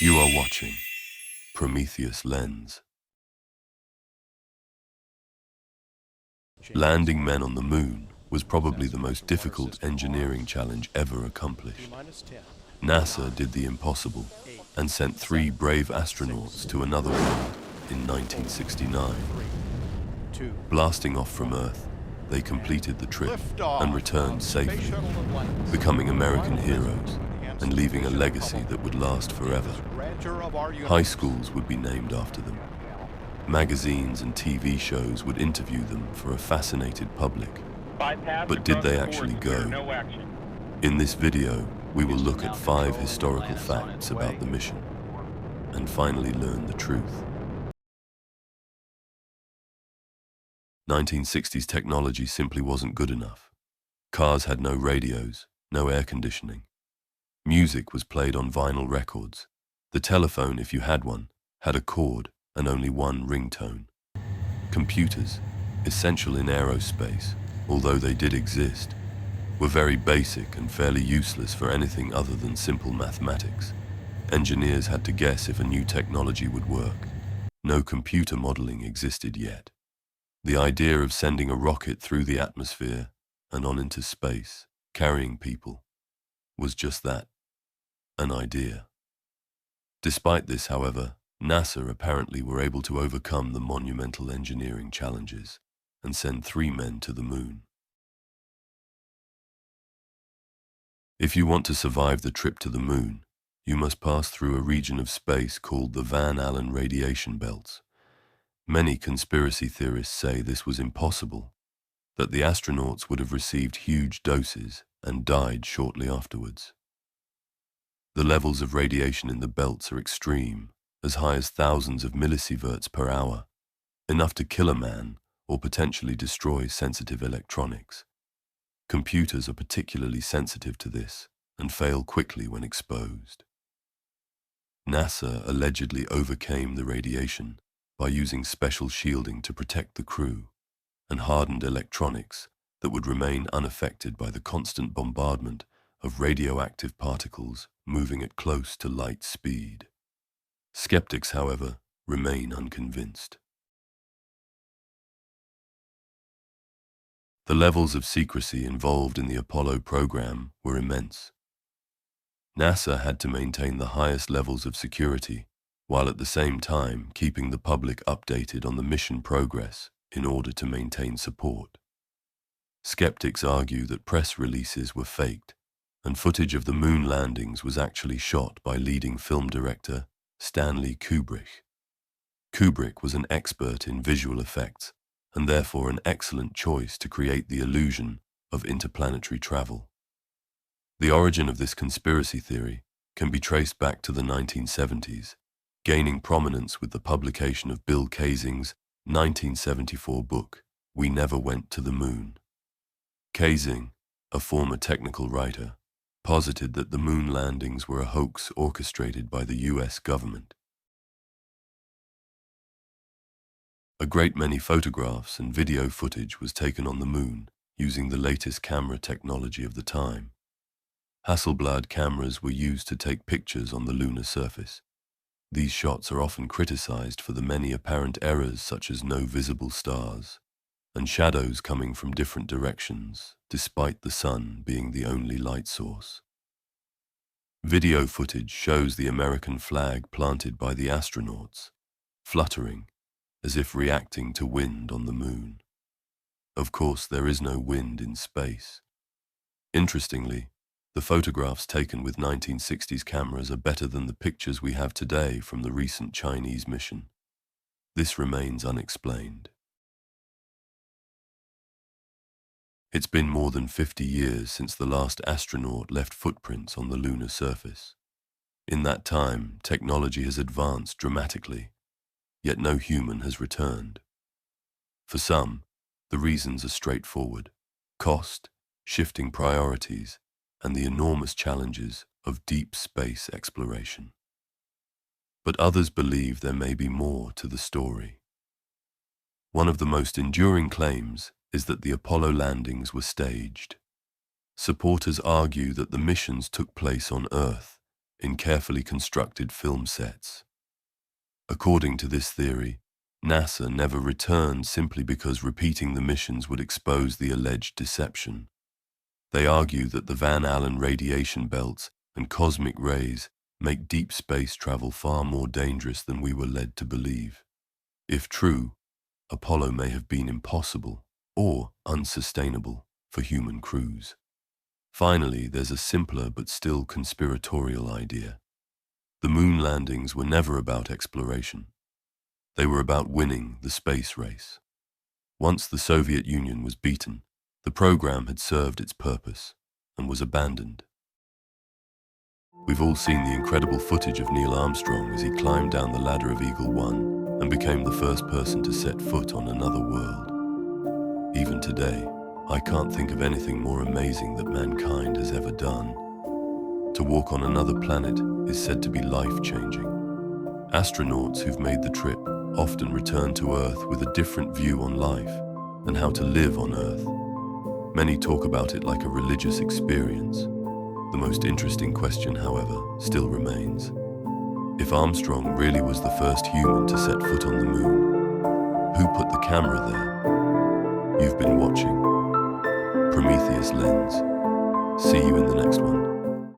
You are watching Prometheus Lens. Landing men on the moon was probably the most difficult engineering challenge ever accomplished. NASA did the impossible and sent 3 brave astronauts to another world in 1969. Blasting off from Earth, they completed the trip and returned safely, becoming American heroes and leaving a legacy that would last forever. High schools would be named after them. Magazines and TV shows would interview them for a fascinated public. But did they actually go? In this video, we will look at 5 historical facts about the mission and finally learn the truth. 1960s technology simply wasn't good enough. Cars had no radios, no air conditioning. Music was played on vinyl records. The telephone, if you had one, had a cord and only one ringtone. Computers, essential in aerospace, although they did exist, were very basic and fairly useless for anything other than simple mathematics. Engineers had to guess if a new technology would work. No computer modeling existed yet. The idea of sending a rocket through the atmosphere and on into space, carrying people, was just that, an idea. Despite this, however, NASA apparently were able to overcome the monumental engineering challenges and send 3 men to the moon. If you want to survive the trip to the moon, you must pass through a region of space called the Van Allen radiation belts. Many conspiracy theorists say this was impossible, that the astronauts would have received huge doses and died shortly afterwards. The levels of radiation in the belts are extreme, as high as thousands of millisieverts per hour, enough to kill a man or potentially destroy sensitive electronics. Computers are particularly sensitive to this and fail quickly when exposed. NASA allegedly overcame the radiation by using special shielding to protect the crew and hardened electronics that would remain unaffected by the constant bombardment of radioactive particles moving at close to light speed. Skeptics, however, remain unconvinced. The levels of secrecy involved in the Apollo program were immense. NASA had to maintain the highest levels of security, while at the same time keeping the public updated on the mission progress in order to maintain support. Skeptics argue that press releases were faked, and footage of the moon landings was actually shot by leading film director Stanley Kubrick. Kubrick was an expert in visual effects and therefore an excellent choice to create the illusion of interplanetary travel. The origin of this conspiracy theory can be traced back to the 1970s, gaining prominence with the publication of Bill Kaysing's 1974 book, We Never Went to the Moon. Kaysing, a former technical writer, posited that the moon landings were a hoax orchestrated by the US government. A great many photographs and video footage was taken on the moon using the latest camera technology of the time. Hasselblad cameras were used to take pictures on the lunar surface. These shots are often criticized for the many apparent errors such as no visible stars and shadows coming from different directions, despite the sun being the only light source. Video footage shows the American flag planted by the astronauts, fluttering as if reacting to wind on the moon. Of course, there is no wind in space. Interestingly, the photographs taken with 1960s cameras are better than the pictures we have today from the recent Chinese mission. This remains unexplained. It's been more than 50 years since the last astronaut left footprints on the lunar surface. In that time, technology has advanced dramatically, yet no human has returned. For some, the reasons are straightforward: cost, shifting priorities, and the enormous challenges of deep space exploration. But others believe there may be more to the story. One of the most enduring claims is that the Apollo landings were staged. Supporters argue that the missions took place on Earth in carefully constructed film sets. According to this theory, NASA never returned simply because repeating the missions would expose the alleged deception. They argue that the Van Allen radiation belts and cosmic rays make deep space travel far more dangerous than we were led to believe. If true, Apollo may have been impossible or unsustainable for human crews. Finally, there's a simpler but still conspiratorial idea. The moon landings were never about exploration. They were about winning the space race. Once the Soviet Union was beaten, the program had served its purpose and was abandoned. We've all seen the incredible footage of Neil Armstrong as he climbed down the ladder of Eagle 1 and became the first person to set foot on another world. Even today, I can't think of anything more amazing that mankind has ever done. To walk on another planet is said to be life-changing. Astronauts who've made the trip often return to Earth with a different view on life and how to live on Earth. Many talk about it like a religious experience. The most interesting question, however, still remains. If Armstrong really was the first human to set foot on the moon, who put the camera there? You've been watching Prometheus Lens. See you in the next one.